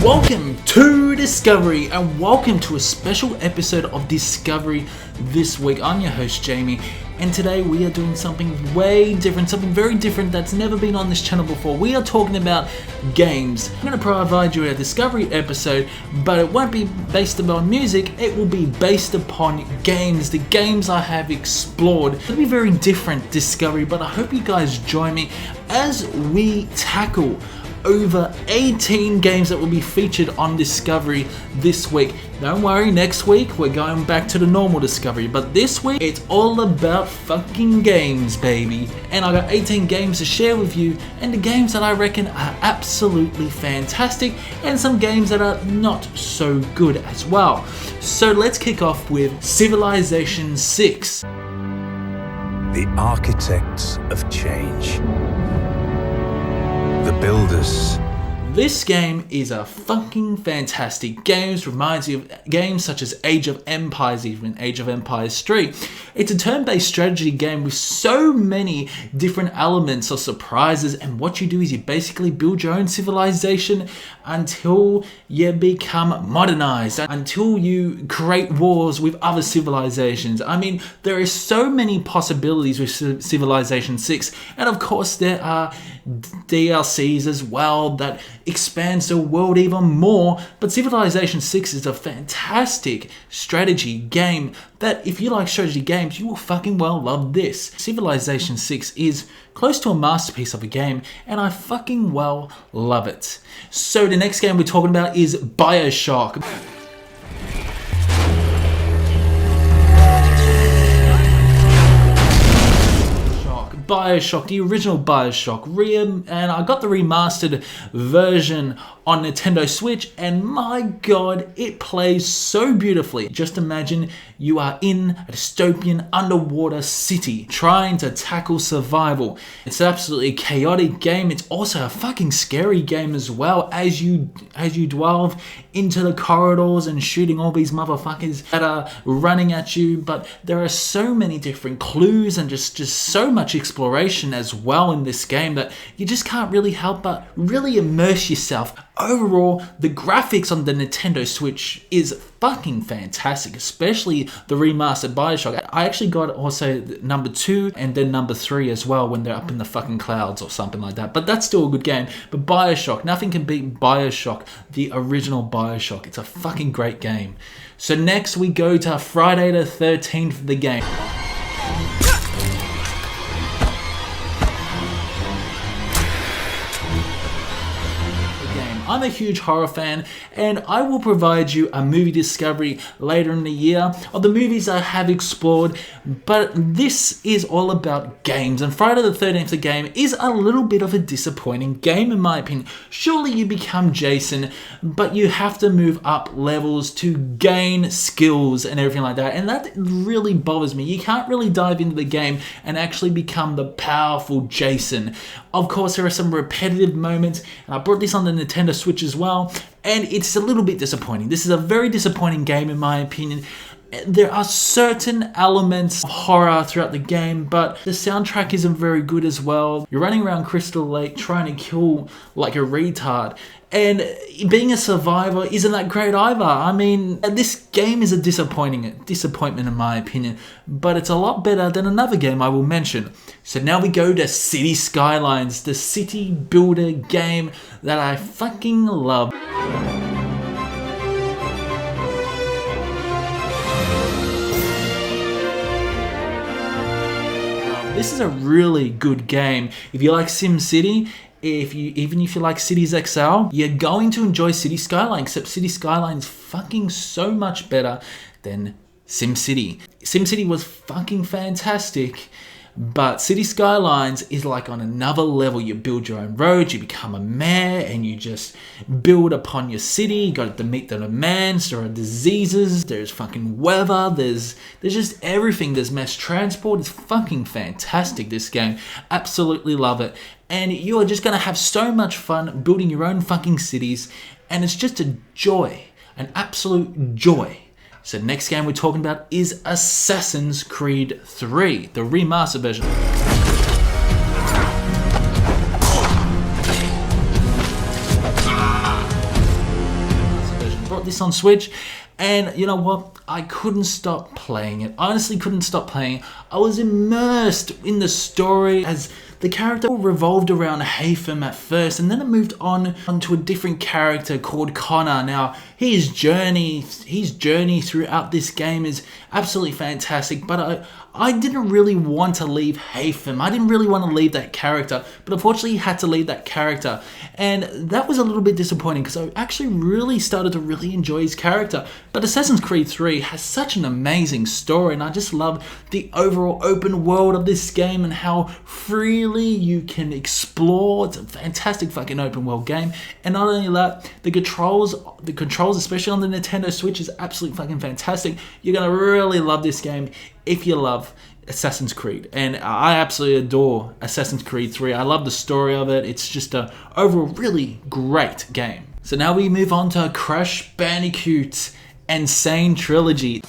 Welcome to Discovery and welcome to a special episode of Discovery this week. I'm your host Jamie and today we are doing something way different, something very different that's never been on this channel before. We are talking about games. I'm going to provide you a Discovery episode, but it won't be based upon music, it will be based upon games, the games I have explored. It'll be very different Discovery, but I hope you guys join me as we tackle over 18 games that will be featured on Discovery this week. Don't worry, next week we're going back to the normal Discovery, but this week it's all about fucking games, baby. And I got 18 games to share with you, and the games that I reckon are absolutely fantastic, and some games that are not so good as well. So let's kick off with Civilization 6. The architects of change. The builders. This game is a fucking fantastic game. Reminds you of games such as Age of Empires, even Age of Empires 3. It's a turn-based strategy game with so many different elements or surprises, and what you do is you basically build your own civilization until you become modernized, until you create wars with other civilizations. I mean, there are so many possibilities with Civilization 6, and of course there are DLCs as well that expands the world even more. But Civilization 6 is a fantastic strategy game that if you like strategy games, you will fucking well love this. Civilization 6 is close to a masterpiece of a game, and I fucking well love it. So the next game we're talking about is BioShock. BioShock, the original BioShock, and I got the remastered version on Nintendo Switch, and my god, it plays so beautifully. Just imagine you are in a dystopian underwater city trying to tackle survival. It's an absolutely chaotic game. It's also a fucking scary game as well, as you delve into the corridors and shooting all these motherfuckers that are running at you. But there are so many different clues and just so much exploration as well in this game that you just can't really help but really immerse yourself. Overall, the graphics on the Nintendo Switch is fucking fantastic, especially the remastered BioShock. I actually got also number 2 and then number 3 as well when they're up in the fucking clouds or something like that. But that's still a good game. But BioShock, nothing can beat BioShock, the original BioShock. It's a fucking great game. So next we go to Friday the 13th, the game. I'm a huge horror fan, and I will provide you a movie discovery later in the year of the movies I have explored, but this is all about games, and Friday the 13th the game is a little bit of a disappointing game in my opinion. Surely you become Jason, but you have to move up levels to gain skills and everything like that, and that really bothers me. You can't really dive into the game and actually become the powerful Jason. Of course, there are some repetitive moments, and I brought this on the Nintendo Switch as well, and it's a little bit disappointing. This is a very disappointing game in my opinion. There are certain elements of horror throughout the game, but the soundtrack isn't very good as well. You're running around Crystal Lake trying to kill like a retard, and being a survivor isn't that great either. I mean, this game is a disappointment in my opinion, but it's a lot better than another game I will mention. So now we go to City Skylines, the city builder game that I fucking love. This is a really good game. If you like SimCity, even if you like Cities XL, you're going to enjoy City Skylines, except City Skylines fucking so much better than SimCity. SimCity was fucking fantastic, but City Skylines is like on another level. You build your own roads, you become a mayor, and you just build upon your city. You got to meet the demands. There are diseases, there's fucking weather, there's just everything. There's mass transport. It's fucking fantastic, this game. Absolutely love it. And you are just going to have so much fun building your own fucking cities, and it's just a joy, an absolute joy. So the next game we're talking about is Assassin's Creed 3, the remastered version. got this on Switch, and you know what? I couldn't stop playing it. I honestly couldn't stop playing. I was immersed in the story as the character revolved around Haytham at first, and then it moved onto a different character called Connor. Now, his journey throughout this game is absolutely fantastic, but I didn't really want to leave Haytham. I didn't really want to leave that character, but unfortunately he had to leave that character. And that was a little bit disappointing because I actually really started to really enjoy his character. But Assassin's Creed 3 has such an amazing story, and I just love the overall open world of this game and how freely you can explore. It's a fantastic fucking open world game. And not only that, the controls, especially on the Nintendo Switch, is absolutely fucking fantastic. You're going to really love this game if you love Assassin's Creed. And I absolutely adore Assassin's Creed 3. I love the story of it. It's just a overall really great game. So now we move on to Crash Bandicoot N. Sane Trilogy.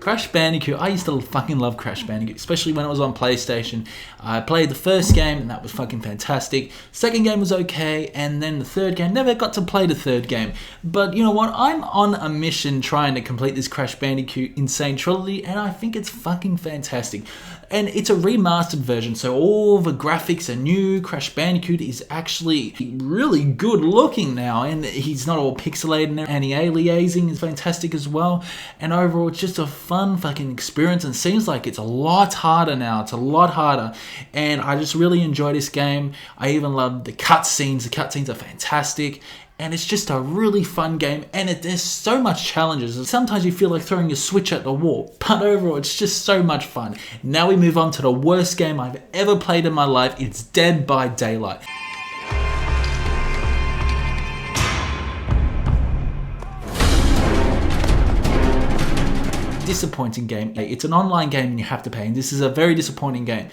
Crash Bandicoot, I used to fucking love Crash Bandicoot, especially when it was on PlayStation. I played the first game and that was fucking fantastic. Second game was okay, and then the third game, never got to play the third game. But you know what, I'm on a mission trying to complete this Crash Bandicoot N. Sane Trilogy, and I think it's fucking fantastic. And it's a remastered version, so all the graphics are new. Crash Bandicoot is actually really good looking now, and he's not all pixelated, and anti-aliasing is fantastic as well. And overall, it's just a fun fucking experience, and seems like it's a lot harder now. It's a lot harder, and I just really enjoy this game. I even love the cutscenes. The cutscenes are fantastic. And it's just a really fun game, and there's so much challenges. Sometimes you feel like throwing your Switch at the wall, but overall it's just so much fun. Now we move on to the worst game I've ever played in my life. It's Dead by Daylight. Disappointing game. It's an online game and you have to pay, and this is a very disappointing game.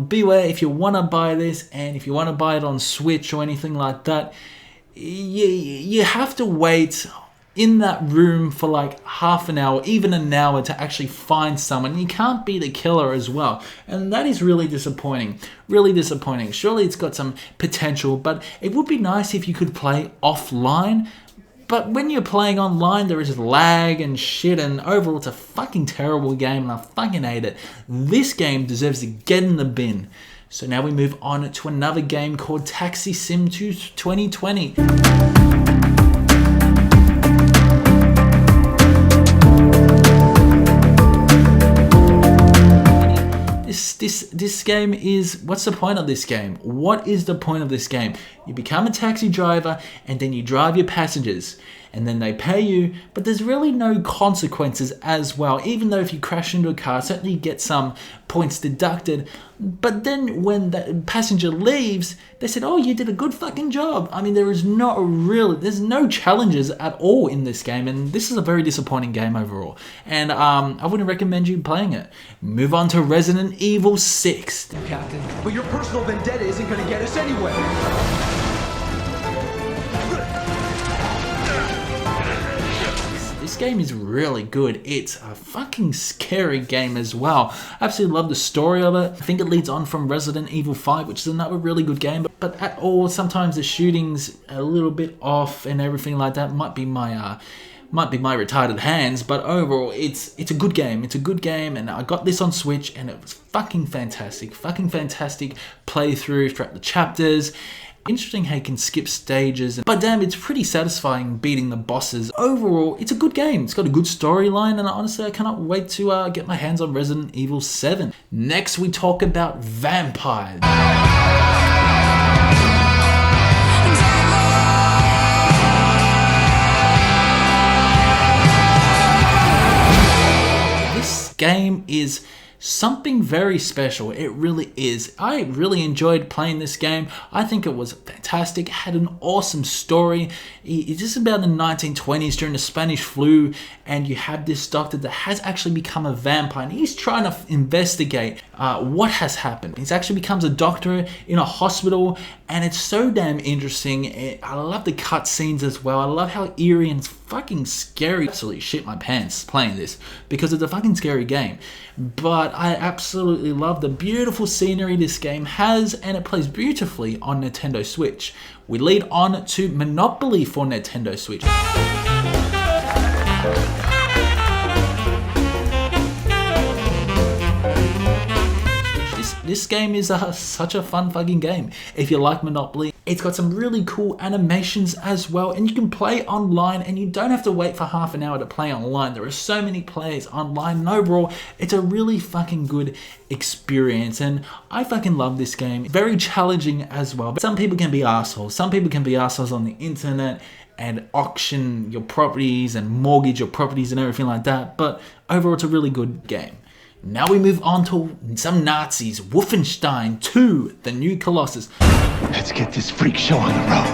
Beware if you want to buy this, and if you want to buy it on Switch or anything like that, you have to wait in that room for like half an hour, even an hour, to actually find someone. You can't be the killer as well, and that is really disappointing. Really disappointing. Surely it's got some potential, but it would be nice if you could play offline. But when you're playing online, there is lag and shit, and overall it's a fucking terrible game, and I fucking hate it. This game deserves to get in the bin. So now we move on to another game called Taxi Sim 2 2020. This game is, what's the point of this game? What is the point of this game? You become a taxi driver and then you drive your passengers, and then they pay you, but there's really no consequences as well. Even though if you crash into a car, certainly you get some points deducted, but then when the passenger leaves, they said, oh, you did a good fucking job. I mean, there's no challenges at all in this game, and this is a very disappointing game overall, and I wouldn't recommend you playing it. Move on to Resident Evil 6. Captain, but your personal vendetta isn't going to get us anywhere. This game is really good. It's a fucking scary game as well. I absolutely love the story of it. I think it leads on from Resident Evil 5, which is another really good game. But at all, sometimes the shooting's a little bit off and everything like that. Might be my retarded hands, but overall, it's a good game. It's a good game, and I got this on Switch, and it was fucking fantastic. Fucking fantastic playthrough throughout the chapters. Interesting how you can skip stages, but damn, it's pretty satisfying beating the bosses. Overall, it's a good game. It's got a good storyline, and honestly, I cannot wait to get my hands on Resident Evil 7. Next, we talk about vampires. This game is something very special. It really is. I really enjoyed playing this game. I think it was fantastic. It had an awesome story. It's just about the 1920s during the Spanish flu, and you have this doctor that has actually become a vampire, and he's trying to investigate what has happened. He actually becomes a doctor in a hospital, and it's so damn interesting. I love the cutscenes as well. I love how eerie and fucking scary. Absolutely shit my pants playing this because it's a fucking scary game. But I absolutely love the beautiful scenery this game has, and it plays beautifully on Nintendo Switch. We lead on to Monopoly for Nintendo Switch. This game is such a fun fucking game. If you like Monopoly, it's got some really cool animations as well, and you can play online, and you don't have to wait for half an hour to play online. There are so many players online, and overall, it's a really fucking good experience, and I fucking love this game. Very challenging as well. But some people can be assholes. Some people can be assholes on the internet and auction your properties and mortgage your properties and everything like that, but overall, it's a really good game. Now we move on to some Nazis. Wolfenstein 2, The New Colossus. Let's get this freak show on the road.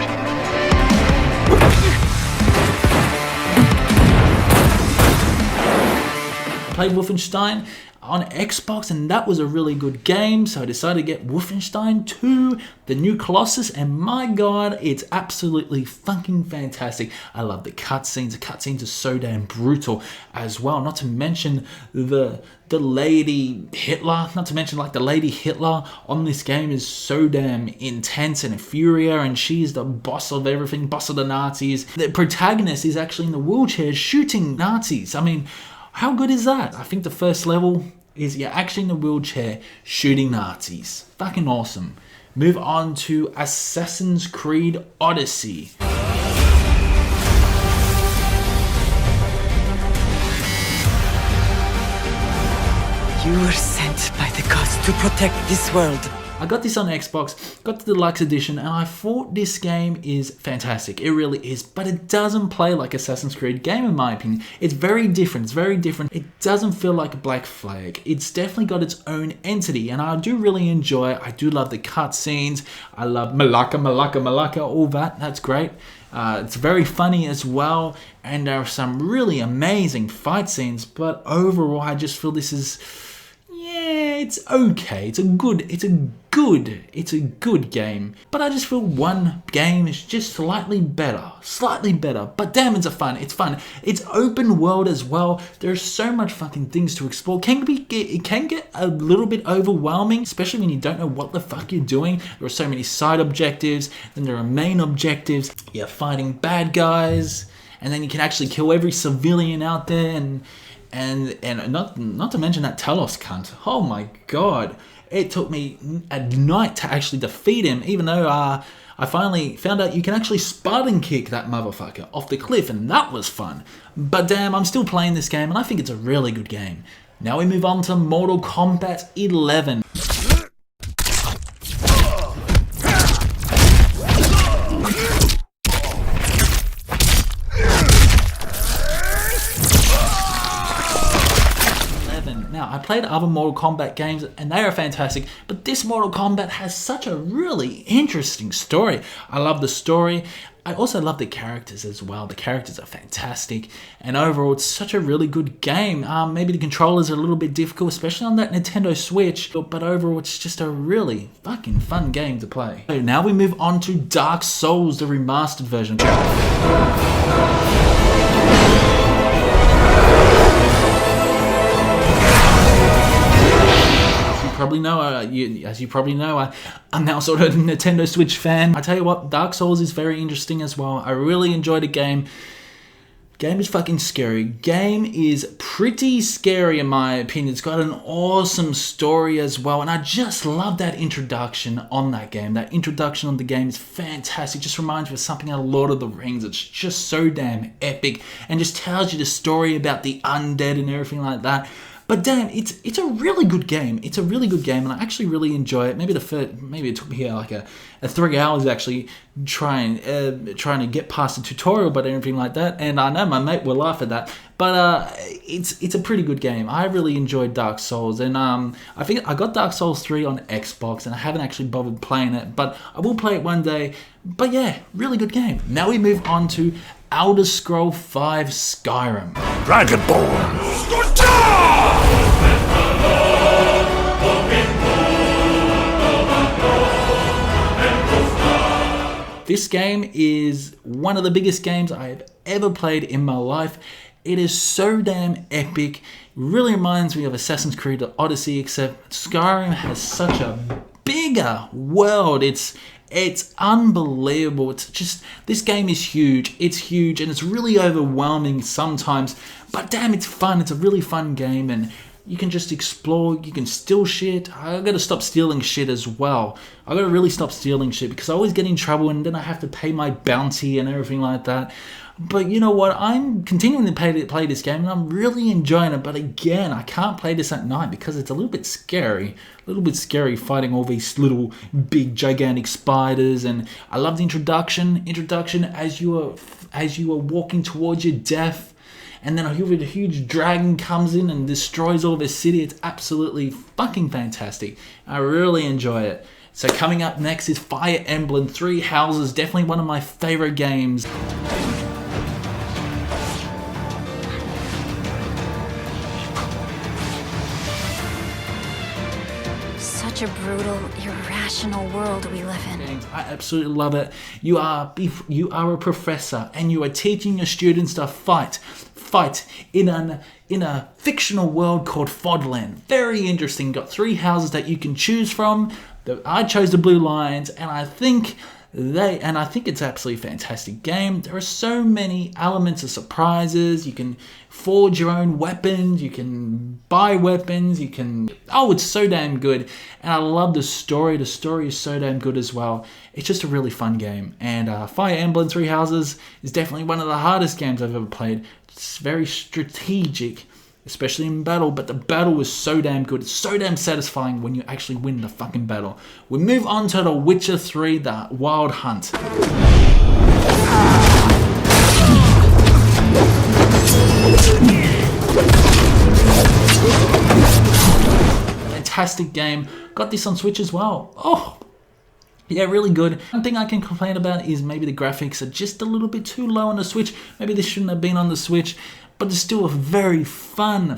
I played Wolfenstein on Xbox, and that was a really good game, so I decided to get Wolfenstein 2, The New Colossus, and my god, it's absolutely fucking fantastic. I love the cutscenes. The cutscenes are so damn brutal as well, not to mention the Lady Hitler, the Lady Hitler on this game is so damn intense and infuriating, and she's the boss of everything, boss of the Nazis. The protagonist is actually in the wheelchair shooting Nazis. I mean, how good is that? I think the first level is you're actually in the wheelchair shooting Nazis. Fucking awesome. Move on to Assassin's Creed Odyssey. You were sent by the gods to protect this world. I got this on Xbox, got the deluxe edition, and I thought this game is fantastic. It really is, but it doesn't play like Assassin's Creed game in my opinion. It's very different, It doesn't feel like a Black Flag. It's definitely got its own entity, and I do really enjoy it. I do love the cutscenes. I love Malaka, all that. That's great. It's very funny as well, and there are some really amazing fight scenes, but overall I just feel this is... yeah, it's okay. It's a good game. But I just feel one game is just slightly better. But damn, it's fun. It's open world as well. There's so much fucking things to explore. It can get a little bit overwhelming, especially when you don't know what the fuck you're doing. There are so many side objectives, then there are main objectives. You're fighting bad guys, and then you can actually kill every civilian out there, and not to mention that Talos cunt. Oh my god. It took me a night to actually defeat him, even though I finally found out you can actually Spartan kick that motherfucker off the cliff, and that was fun. But damn, I'm still playing this game, and I think it's a really good game. Now we move on to Mortal Kombat 11. Now, I played other Mortal Kombat games, and they are fantastic, but this Mortal Kombat has such a really interesting story. I love the story. I also love the characters as well. The characters are fantastic, and overall, it's such a really good game. Maybe the controllers are a little bit difficult, especially on that Nintendo Switch, but overall, it's just a really fucking fun game to play. So now we move on to Dark Souls, the remastered version. As you probably know, I'm now sort of a Nintendo Switch fan. I tell you what, Dark Souls is very interesting as well. I really enjoyed the game. Game is fucking scary. Game is pretty scary in my opinion. It's got an awesome story as well, and I just love that introduction on that game. That introduction on the game is fantastic. It just reminds me of something out of Lord of the Rings. It's just so damn epic, and just tells you the story about the undead and everything like that. But damn, it's a really good game. It's a really good game, and I actually really enjoy it. Maybe it took me like a 3 hours actually trying to get past the tutorial, but everything like that. And I know my mate will laugh at that, but it's a pretty good game. I really enjoyed Dark Souls, and I think I got Dark Souls 3 on Xbox, and I haven't actually bothered playing it, but I will play it one day. But yeah, really good game. Now we move on to Elder Scrolls V Skyrim. Dragonborn! This game is one of the biggest games I have ever played in my life. It is so damn epic. It really reminds me of Assassin's Creed Odyssey, except Skyrim has such a bigger world. It's unbelievable. It's just, this game is huge. It's huge and it's really overwhelming sometimes. But damn, it's fun. It's a really fun game and you can just explore, you can steal shit. I gotta stop stealing shit as well. I gotta really stop stealing shit because I always get in trouble and then I have to pay my bounty and everything like that. But you know what? I'm continuing to play this game and I'm really enjoying it. But again, I can't play this at night because it's a little bit scary. A little bit scary fighting all these little big gigantic spiders. And I love the introduction as you are walking towards your death. And then a huge dragon comes in and destroys all the city. It's absolutely fucking fantastic. I really enjoy it. So coming up next is Fire Emblem Three Houses. Definitely one of my favorite games. Such a brutal, irrational world we live in. I absolutely love it. You are a professor and you are teaching your students to fight in a fictional world called Fodland. Very interesting. Got 3 houses that you can choose from. I chose the Blue Lions, and I think it's absolutely fantastic game. There are so many elements of surprises. You can forge your own weapons. You can buy weapons. It's so damn good. And I love the story. The story is so damn good as well. It's just a really fun game. And Fire Emblem Three Houses is definitely one of the hardest games I've ever played. It's very strategic, especially in battle, but the battle was so damn good. It's so damn satisfying when you actually win the fucking battle. We move on to The Witcher 3, The Wild Hunt. Fantastic game. Got this on Switch as well. Oh, yeah, really good. One thing I can complain about is maybe the graphics are just a little bit too low on the Switch. Maybe this shouldn't have been on the Switch. But it's still a very fun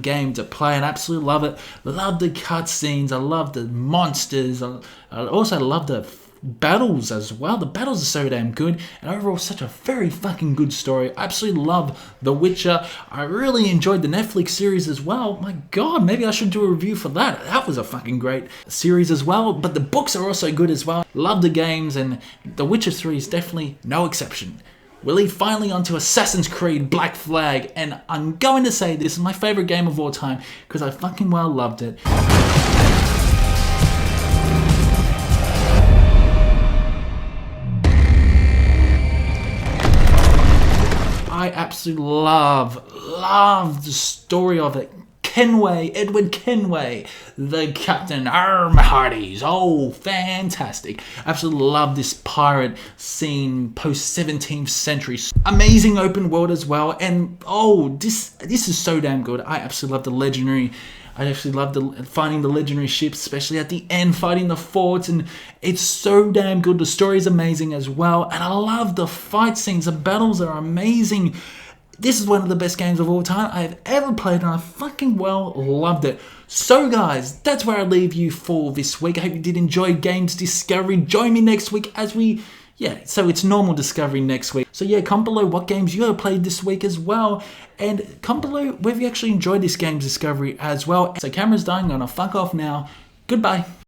game to play and absolutely love it. Love the cutscenes, I love the monsters, I also love the battles as well. The battles are so damn good and overall such a very fucking good story. I absolutely love The Witcher. I really enjoyed the Netflix series as well. My god, maybe I should do a review for that. That was a fucking great series as well. But the books are also good as well. Love the games and The Witcher 3 is definitely no exception. We lead finally onto Assassin's Creed Black Flag, and I'm going to say this is my favorite game of all time because I fucking well loved it. I absolutely love the story of it. Edward Kenway, the Captain Hardies. Oh, fantastic. Absolutely love this pirate scene post 17th century. Amazing open world as well. And oh, this is so damn good. I absolutely love the legendary. I actually love finding the legendary ships, especially at the end, fighting the forts, and it's so damn good. The story is amazing as well, and I love the fight scenes. The battles are amazing. This is one of the best games of all time I've ever played, and I fucking well loved it. So guys, that's where I leave you for this week. I hope you did enjoy Games Discovery. Join me next week as so it's normal Discovery next week. So yeah, comment below what games you have played this week as well. And comment below whether you actually enjoyed this Games Discovery as well. So camera's done, I'm gonna fuck off now. Goodbye.